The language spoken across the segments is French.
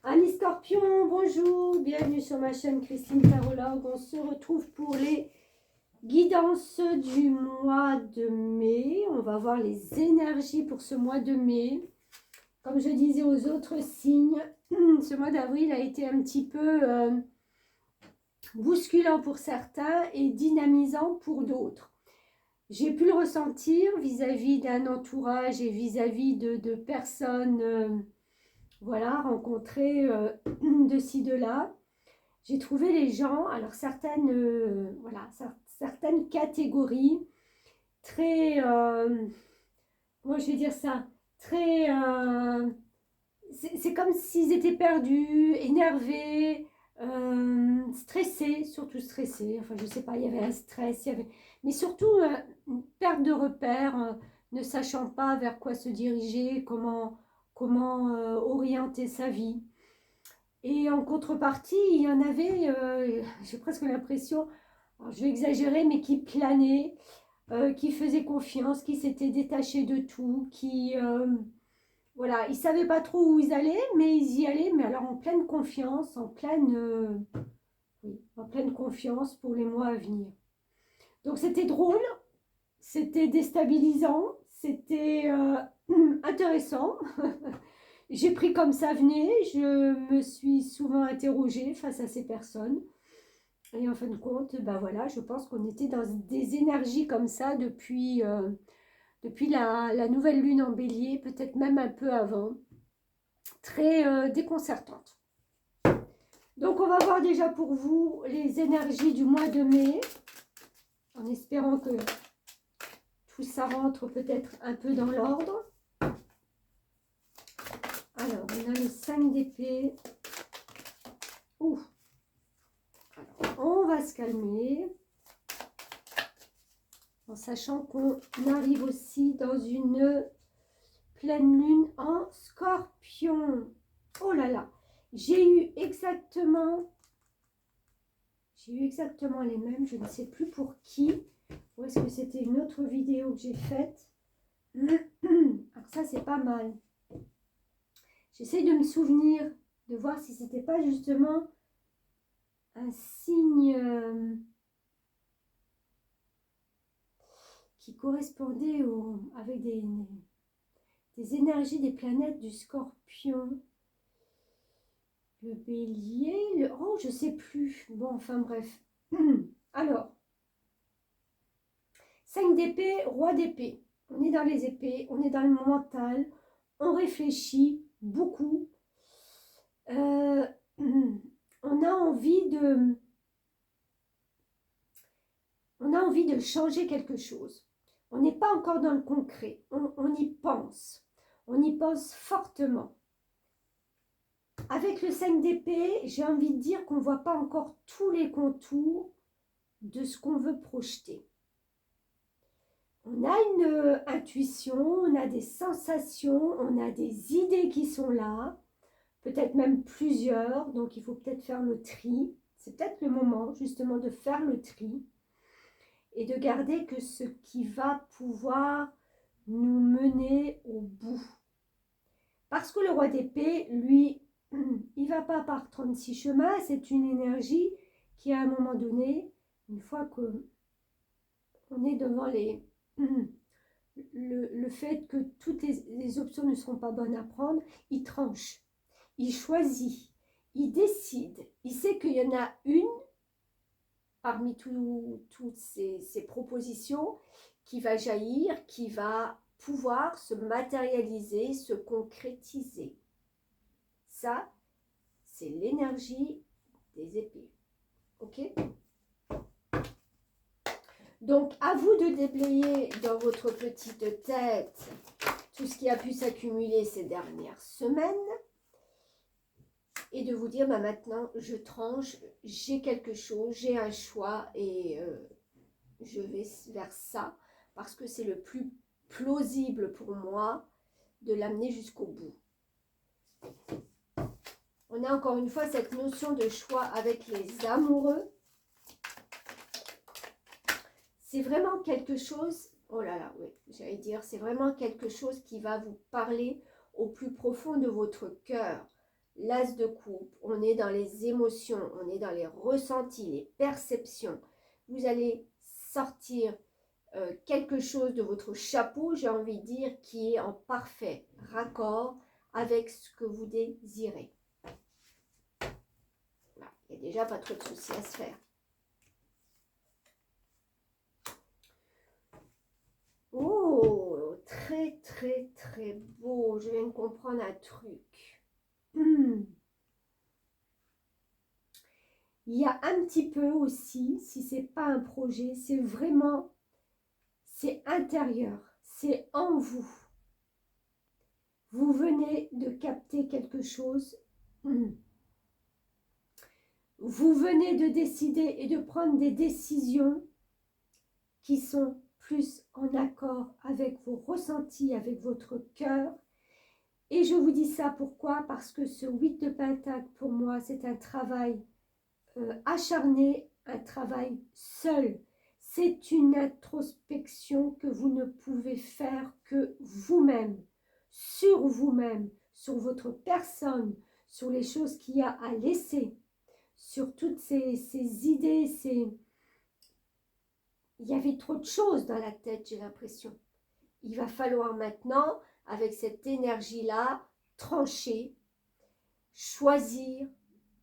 Amis Scorpion, bonjour, bienvenue sur ma chaîne Christine Tarologue. On se retrouve pour les guidances du mois de mai. On va voir les énergies pour ce mois de mai. Comme je disais aux autres signes, ce mois d'avril a été un petit peu bousculant pour certains et dynamisant pour d'autres. J'ai pu le ressentir vis-à-vis d'un entourage et vis-à-vis de personnes voilà, rencontrées de ci, de là. J'ai trouvé les gens, alors certaines, voilà, certaines catégories très, comment je vais dire ça, très, c'est comme s'ils étaient perdus, énervés, stressés, surtout stressés. Enfin, je sais pas, il y avait un stress, il y avait, mais surtout une perte de repères, ne sachant pas vers quoi se diriger, comment orienter sa vie. Et en contrepartie, il y en avait, j'ai presque l'impression, je vais exagérer, mais qui planaient, qui faisaient confiance, qui s'étaient détachés de tout, qui, voilà, ils ne savaient pas trop où ils allaient, mais ils y allaient, mais alors en pleine confiance, oui, en pleine confiance pour les mois à venir. Donc c'était drôle, c'était déstabilisant, c'était intéressant. J'ai pris comme ça venait, je me suis souvent interrogée face à ces personnes. Et en fin de compte, ben voilà, je pense qu'on était dans des énergies comme ça depuis la nouvelle lune en bélier, peut-être même un peu avant, très déconcertante. Donc on va voir déjà pour vous les énergies du mois de mai, en espérant que tout ça rentre peut-être un peu dans l'ordre. Alors, on a le 5 d'épée. Ouh. Alors, on va se calmer. En sachant qu'on arrive aussi dans une pleine lune en Scorpion. Oh là là, j'ai eu exactement les mêmes, je ne sais plus pour qui, ou est-ce que c'était une autre vidéo que j'ai faite. Alors ça c'est pas mal. J'essaie de me souvenir, de voir si c'était pas justement un signe qui correspondait avec des énergies des planètes du Scorpion. Le bélier, oh, je sais plus. Bon, enfin bref. Alors, 5 d'épée, roi d'épée. On est dans les épées, on est dans le mental, on réfléchit beaucoup. On a envie de changer quelque chose. On n'est pas encore dans le concret, on y pense. On y pense fortement. Avec le 5 d'épée, j'ai envie de dire qu'on ne voit pas encore tous les contours de ce qu'on veut projeter. On a une intuition, on a des sensations, on a des idées qui sont là, peut-être même plusieurs, donc il faut peut-être faire le tri. C'est peut-être le moment justement de faire le tri et de garder que ce qui va pouvoir nous mener au bout. Parce que le roi d'épée, lui, il ne va pas par 36 chemins, c'est une énergie qui à un moment donné, une fois qu'on est devant le fait que toutes les options ne seront pas bonnes à prendre, il tranche, il choisit, il décide, il sait qu'il y en a une parmi toutes ces propositions qui va jaillir, qui va pouvoir se matérialiser, se concrétiser. Ça, c'est l'énergie des épées. Ok ? Donc, à vous de déblayer dans votre petite tête tout ce qui a pu s'accumuler ces dernières semaines et de vous dire, bah maintenant, je tranche, j'ai quelque chose, j'ai un choix et je vais vers ça parce que c'est le plus plausible pour moi de l'amener jusqu'au bout. On a encore une fois cette notion de choix avec les amoureux. C'est vraiment quelque chose, oh là là, oui, j'allais dire, c'est vraiment quelque chose qui va vous parler au plus profond de votre cœur. l'as de coupe, on est dans les émotions, on est dans les ressentis, les perceptions. Vous allez sortir quelque chose de votre chapeau, j'ai envie de dire, qui est en parfait raccord avec ce que vous désirez. Voilà, il n'y a déjà pas trop de soucis à se faire. Oh, très très très beau, je viens de comprendre un truc. Il y a un petit peu aussi, si c'est pas un projet, c'est vraiment, c'est intérieur, c'est en vous. Vous venez de capter quelque chose. Vous venez de décider et de prendre des décisions qui sont plus en accord avec vos ressentis, avec votre cœur. Et je vous dis ça pourquoi? Parce que ce 8 de Pentacle, pour moi, c'est un travail acharné, un travail seul. C'est une introspection que vous ne pouvez faire que vous-même, sur votre personne, sur les choses qu'il y a à laisser, sur toutes ces idées, il y avait trop de choses dans la tête, j'ai l'impression. Il va falloir maintenant, avec cette énergie-là, trancher, choisir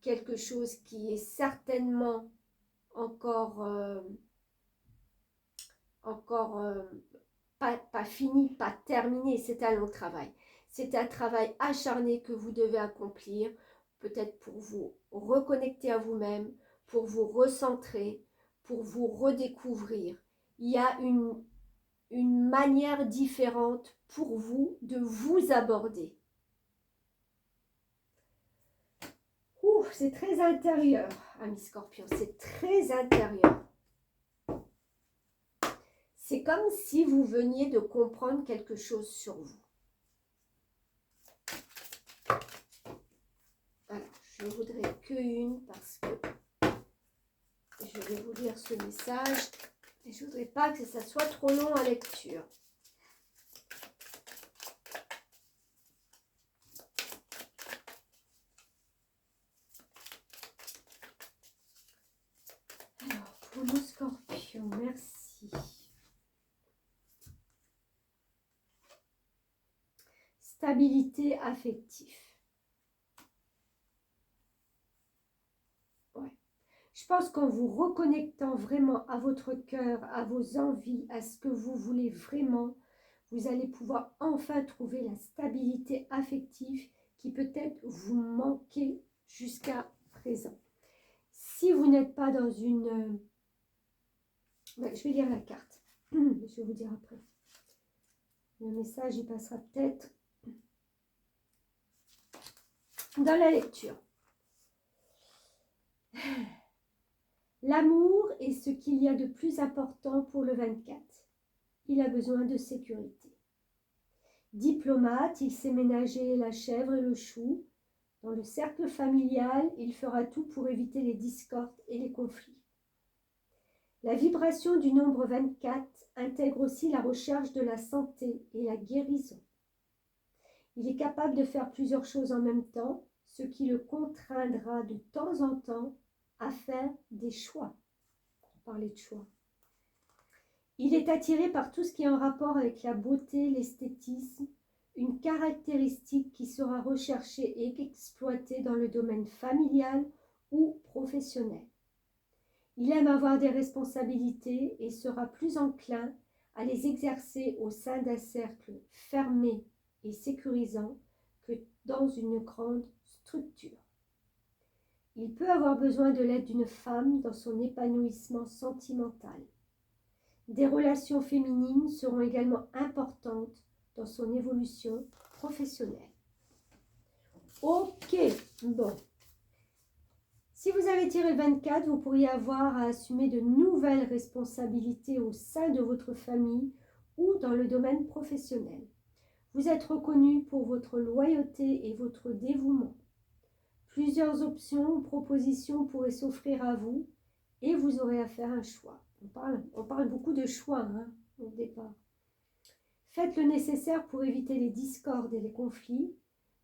quelque chose qui est certainement encore pas fini, pas terminé. C'est un long travail. C'est un travail acharné que vous devez accomplir, peut-être pour vous reconnecter à vous-même, pour vous recentrer, pour vous redécouvrir. Il y a une manière différente pour vous de vous aborder. C'est très intérieur, ami Scorpion, c'est très intérieur. C'est comme si vous veniez de comprendre quelque chose sur vous. Alors, je ne voudrais qu'une parce que je vais vous lire ce message et je ne voudrais pas que ça soit trop long à lecture. Alors, pour nos Scorpions, merci. Stabilité affective. Ouais. Je pense qu'en vous reconnectant vraiment à votre cœur, à vos envies, à ce que vous voulez vraiment, vous allez pouvoir enfin trouver la stabilité affective qui peut-être vous manquait jusqu'à présent. Si vous n'êtes pas dans une... je vais lire la carte. Je vais vous dire après. Le message, il passera peut-être dans la lecture. L'amour est ce qu'il y a de plus important pour le 24. Il a besoin de sécurité. Diplomate, il sait ménager la chèvre et le chou. Dans le cercle familial, il fera tout pour éviter les discordes et les conflits. La vibration du nombre 24 intègre aussi la recherche de la santé et la guérison. Il est capable de faire plusieurs choses en même temps, ce qui le contraindra de temps en temps à faire des choix. On parlait de choix. Il est attiré par tout ce qui est en rapport avec la beauté, l'esthétisme, une caractéristique qui sera recherchée et exploitée dans le domaine familial ou professionnel. Il aime avoir des responsabilités et sera plus enclin à les exercer au sein d'un cercle fermé et sécurisant que dans une grande structure. Il peut avoir besoin de l'aide d'une femme dans son épanouissement sentimental. Des relations féminines seront également importantes dans son évolution professionnelle. Ok, bon. Si vous avez tiré le 24, vous pourriez avoir à assumer de nouvelles responsabilités au sein de votre famille ou dans le domaine professionnel. Vous êtes reconnu pour votre loyauté et votre dévouement. Plusieurs options ou propositions pourraient s'offrir à vous et vous aurez à faire un choix. On parle beaucoup de choix au départ. Faites le nécessaire pour éviter les discordes et les conflits.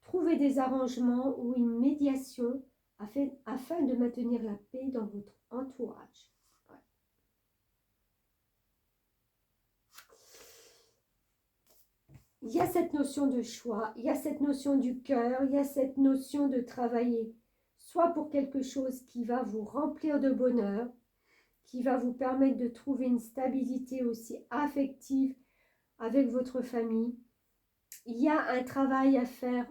trouver des arrangements ou une médiation afin de maintenir la paix dans votre entourage. Voilà. Il y a cette notion de choix, il y a cette notion du cœur, il y a cette notion de travailler, soit pour quelque chose qui va vous remplir de bonheur, qui va vous permettre de trouver une stabilité aussi affective avec votre famille. Il y a un travail à faire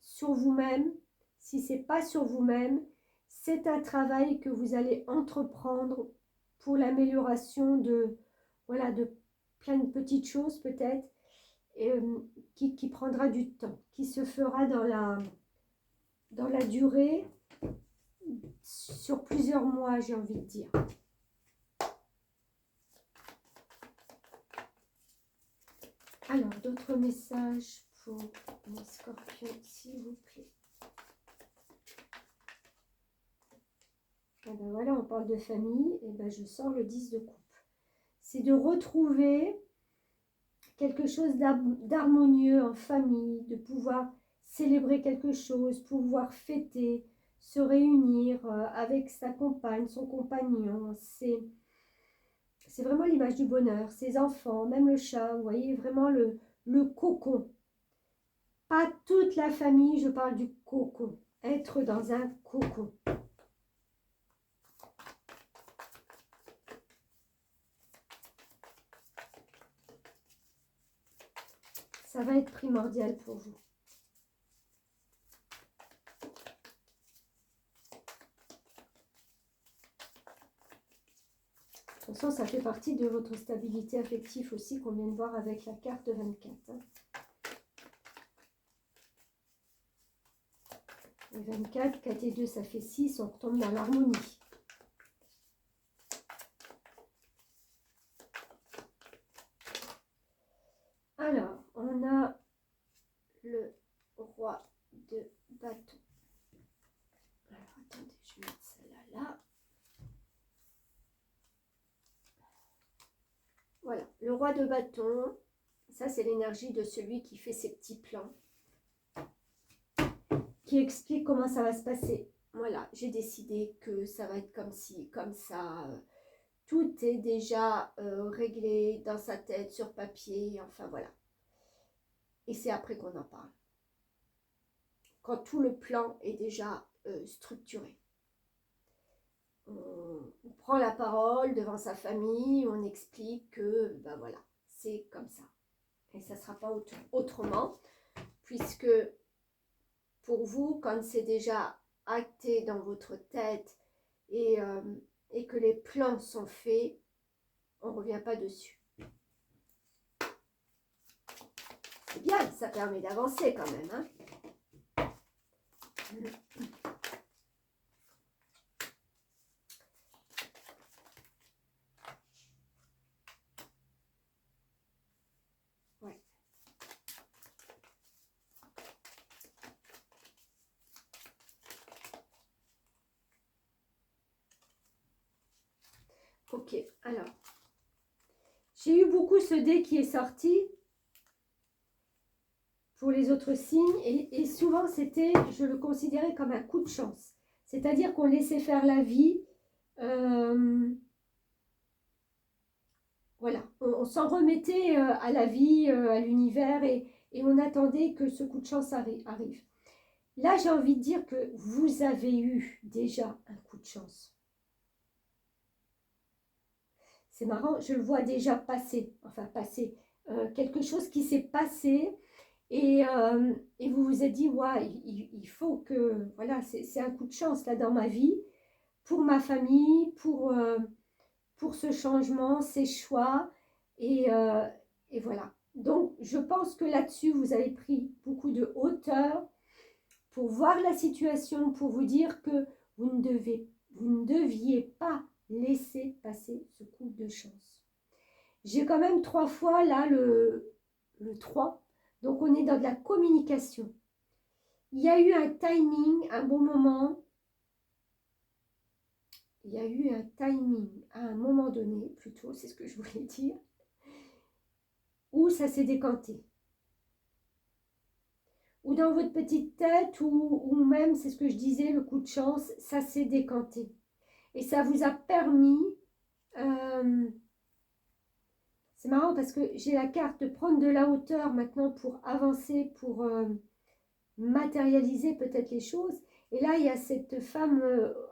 sur vous-même. Si ce n'est pas sur vous-même, c'est un travail que vous allez entreprendre pour l'amélioration de, voilà, de plein de petites choses peut-être, qui prendra du temps, qui se fera dans la durée, sur plusieurs mois, j'ai envie de dire. Alors, d'autres messages pour les scorpions, s'il vous plaît. Et ben voilà, on parle de famille, et ben je sors le 10 de coupe. C'est de retrouver quelque chose d'harmonieux en famille, de pouvoir célébrer quelque chose, pouvoir fêter, se réunir avec sa compagne, son compagnon. C'est vraiment l'image du bonheur, ses enfants, même le chat, vous voyez, vraiment le cocon. Pas toute la famille, je parle du cocon. Être dans un cocon. Ça va être primordial pour vous. De toute façon, ça fait partie de votre stabilité affective aussi qu'on vient de voir avec la carte 24. Hein. Et 24, 4 et 2, ça fait 6, on retombe dans l'harmonie. Alors, on a le roi de bâton. Alors, attendez, je vais mettre celle-là là. Voilà, le roi de bâton, ça c'est l'énergie de celui qui fait ses petits plans, qui explique comment ça va se passer. Voilà, j'ai décidé que ça va être comme ci, comme ça. Tout est déjà réglé dans sa tête, sur papier, enfin voilà. Et c'est après qu'on en parle. Quand tout le plan est déjà structuré. On prend la parole devant sa famille, on explique que, ben voilà, c'est comme ça. Et ça ne sera pas autrement, puisque pour vous, quand c'est déjà acté dans votre tête et que les plans sont faits, on ne revient pas dessus. C'est bien, ça permet d'avancer quand même. Hein. Ouais. Ok, alors, j'ai eu beaucoup ce dé qui est sorti pour les autres signes et souvent c'était, je le considérais comme un coup de chance. C'est-à-dire qu'on laissait faire la vie, voilà, on s'en remettait à la vie, à l'univers et on attendait que ce coup de chance arrive. Là, j'ai envie de dire que vous avez eu déjà un coup de chance. C'est marrant, je le vois déjà passer, enfin passer, quelque chose qui s'est passé et vous vous êtes dit, ouais, il faut que, voilà, c'est un coup de chance là dans ma vie, pour ma famille, pour ce changement, ces choix et voilà. Donc, je pense que là-dessus, vous avez pris beaucoup de hauteur pour voir la situation, pour vous dire que vous ne deviez pas laisser passer ce coup de chance. J'ai quand même 3 fois là le 3, donc on est dans de la communication. Il y a eu un timing, un bon moment. Il y a eu un timing à un moment donné, plutôt, c'est ce que je voulais dire, où ça s'est décanté. ou dans votre petite tête, ou même, c'est ce que je disais, le coup de chance, ça s'est décanté. Et ça vous a permis, c'est marrant parce que j'ai la carte de prendre de la hauteur maintenant pour avancer, pour matérialiser peut-être les choses. Et là, il y a cette femme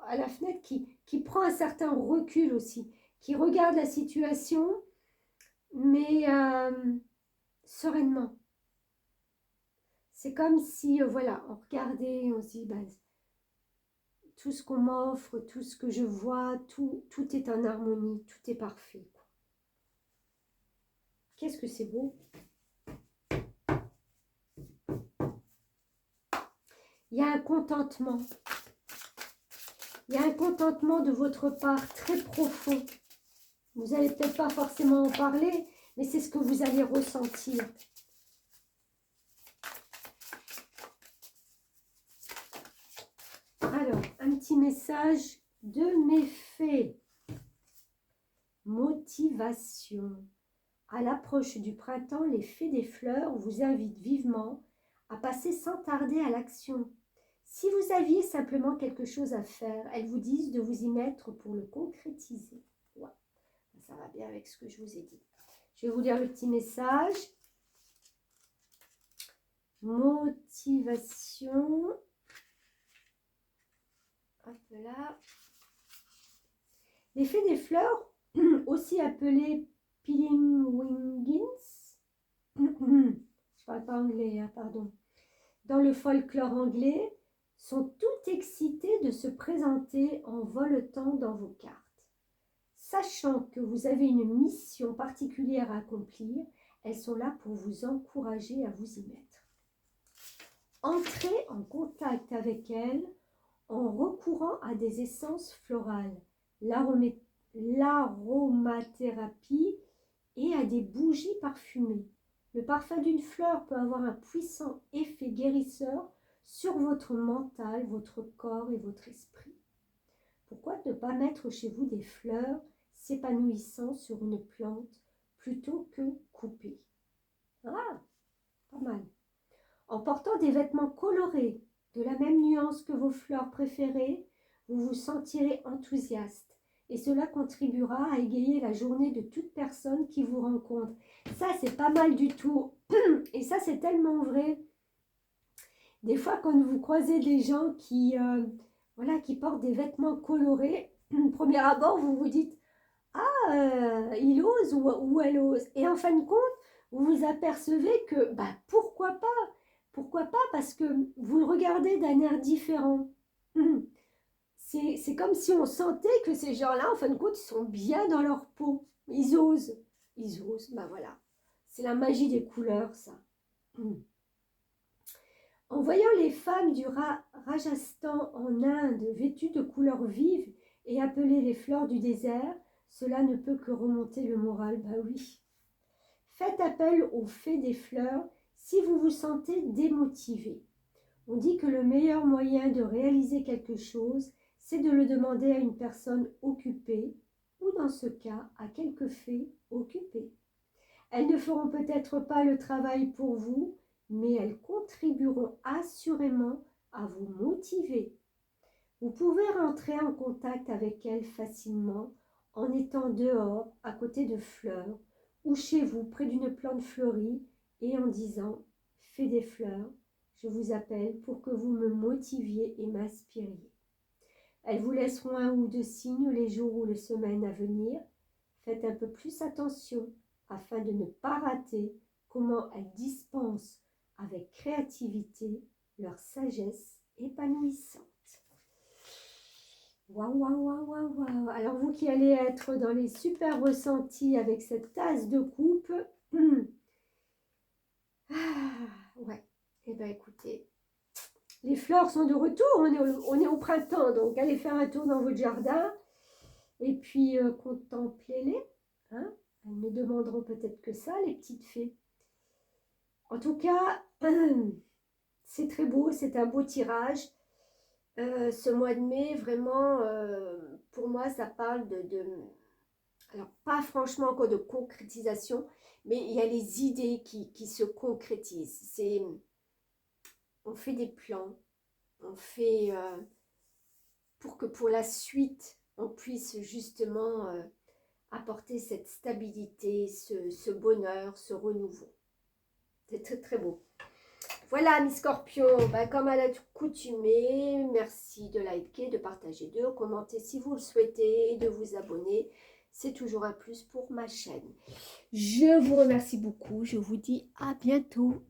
à la fenêtre qui prend un certain recul aussi, qui regarde la situation, mais sereinement. C'est comme si, voilà, on regardait, on se dit, ben, tout ce qu'on m'offre, tout ce que je vois, tout est en harmonie, tout est parfait. Qu'est-ce que c'est beau! Il y a un contentement. Il y a un contentement de votre part très profond. Vous n'allez peut-être pas forcément en parler, mais c'est ce que vous allez ressentir. Alors, un petit message de mes fées. Motivation. À l'approche du printemps, les fées des fleurs vous invitent vivement à passer sans tarder à l'action. Si vous aviez simplement quelque chose à faire, elles vous disent de vous y mettre pour le concrétiser. Ouais. Ça va bien avec ce que je vous ai dit. Je vais vous lire le petit message. Motivation. Hop là. Les fées des fleurs, aussi appelées Peeling Wingins. Je parle pas anglais, hein, pardon. Dans le folklore anglais, sont toutes excitées de se présenter en voletant dans vos cartes. Sachant que vous avez une mission particulière à accomplir, elles sont là pour vous encourager à vous y mettre. Entrez en contact avec elles en recourant à des essences florales, l'aromathérapie et à des bougies parfumées. Le parfum d'une fleur peut avoir un puissant effet guérisseur sur votre mental, votre corps et votre esprit. Pourquoi ne pas mettre chez vous des fleurs s'épanouissant sur une plante plutôt que couper? Ah, pas mal. En portant des vêtements colorés, de la même nuance que vos fleurs préférées, vous vous sentirez enthousiaste et cela contribuera à égayer la journée de toute personne qui vous rencontre. Ça, c'est pas mal du tout. Et ça, c'est tellement vrai. Des fois, quand vous croisez des gens voilà, qui portent des vêtements colorés, premier abord, vous vous dites « Ah, il ose ou elle ose ». Et en fin de compte, vous vous apercevez que bah, pourquoi pas? Pourquoi pas? Parce que vous le regardez d'un air différent. C'est comme si on sentait que ces gens-là, en fin de compte, ils sont bien dans leur peau. Ils osent. Ils osent, ben voilà. C'est la magie des couleurs, ça. En voyant les femmes du Rajasthan en Inde vêtues de couleurs vives et appelées les fleurs du désert, cela ne peut que remonter le moral. Bah oui. Faites appel aux fées des fleurs si vous vous sentez démotivé. On dit que le meilleur moyen de réaliser quelque chose, c'est de le demander à une personne occupée ou dans ce cas à quelques fées occupées. Elles ne feront peut-être pas le travail pour vous, mais elles contribueront assurément à vous motiver. Vous pouvez rentrer en contact avec elles facilement en étant dehors à côté de fleurs ou chez vous près d'une plante fleurie et en disant « Fée des fleurs, je vous appelle pour que vous me motiviez et m'inspiriez. » Elles vous laisseront un ou deux signes les jours ou les semaines à venir. Faites un peu plus attention afin de ne pas rater comment elles dispensent avec créativité leur sagesse épanouissante. Waouh, waouh, waouh, waouh, waouh. Alors vous qui allez être dans les super ressentis avec cette tasse de coupe, ouais, et bien écoutez, les fleurs sont de retour, on est au printemps, donc allez faire un tour dans votre jardin et puis contemplez-les. Hein? Elles ne demanderont peut-être que ça, les petites fées. En tout cas, c'est très beau, c'est un beau tirage. Ce mois de mai, vraiment, pour moi, ça parle alors pas franchement encore de concrétisation, mais il y a les idées qui se concrétisent. on fait des plans, on fait pour que pour la suite, on puisse justement apporter cette stabilité, ce bonheur, ce renouveau. C'est très très beau. Voilà mes scorpions, ben, comme à l'accoutumée, merci de liker, de partager, de commenter si vous le souhaitez et de vous abonner. C'est toujours un plus pour ma chaîne. Je vous remercie beaucoup, je vous dis à bientôt.